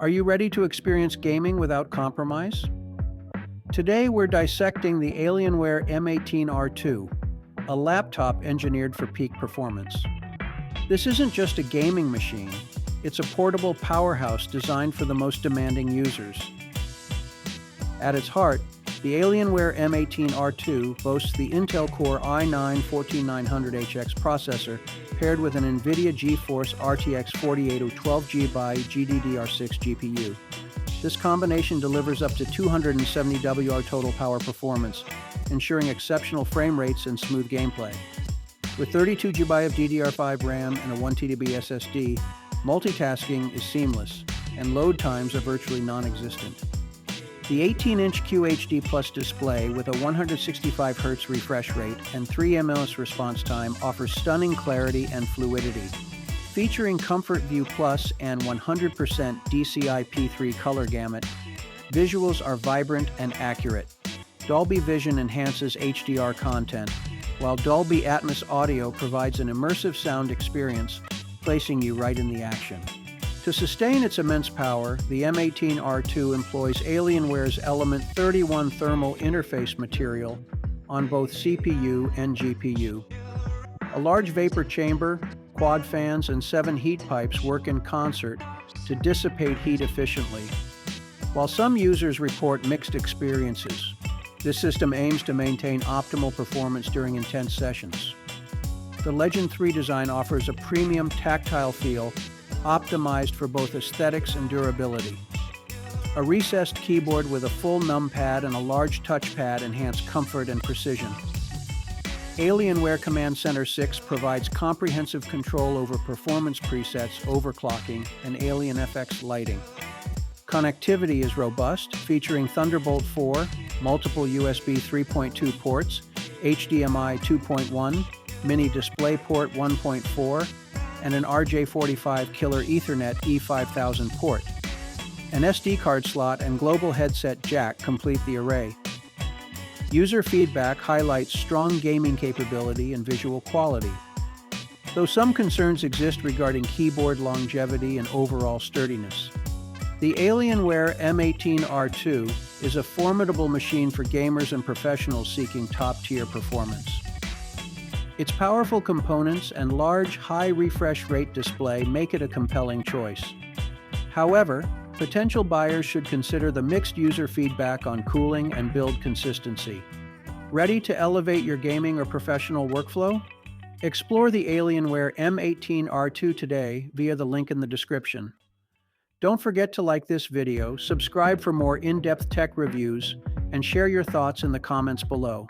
Are you ready to experience gaming without compromise? Today we're dissecting the Alienware M18 R2, a laptop engineered for peak performance. This isn't just a gaming machine, it's a portable powerhouse designed for the most demanding users. At its heart, the Alienware M18 R2 boasts the Intel Core i9-14900HX processor paired with an NVIDIA GeForce RTX 4080 12GB GDDR6 GPU. This combination delivers up to 270 WR total power performance, ensuring exceptional frame rates and smooth gameplay. With 32GB of DDR5 RAM and a 1TB SSD, multitasking is seamless, and load times are virtually non-existent. The 18-inch QHD Plus display with a 165Hz refresh rate and 3 ms response time offers stunning clarity and fluidity. Featuring Comfort View Plus and 100% DCI P3 color gamut, visuals are vibrant and accurate. Dolby Vision enhances HDR content, while Dolby Atmos audio provides an immersive sound experience, placing you right in the action. To sustain its immense power, the M18 R2 employs Alienware's Element 31 thermal interface material on both CPU and GPU. A large vapor chamber, quad fans, and 7 heat pipes work in concert to dissipate heat efficiently. While some users report mixed experiences, this system aims to maintain optimal performance during intense sessions. The Legend 3 design offers a premium tactile feel optimized for both aesthetics and durability. A recessed keyboard with a full numpad and a large touchpad enhance comfort and precision. Alienware Command Center 6 provides comprehensive control over performance presets, overclocking, and Alien FX lighting. Connectivity is robust, featuring Thunderbolt 4, multiple USB 3.2 ports, HDMI 2.1, Mini DisplayPort 1.4, and an RJ45 Killer Ethernet E5000 port. An SD card slot and global headset jack complete the array. User feedback highlights strong gaming capability and visual quality. Though some concerns exist regarding keyboard longevity and overall sturdiness, the Alienware M18 R2 is a formidable machine for gamers and professionals seeking top-tier performance. Its powerful components and large, high refresh rate display make it a compelling choice. However, potential buyers should consider the mixed user feedback on cooling and build consistency. Ready to elevate your gaming or professional workflow? Explore the Alienware M18 R2 today via the link in the description. Don't forget to like this video, subscribe for more in-depth tech reviews, and share your thoughts in the comments below.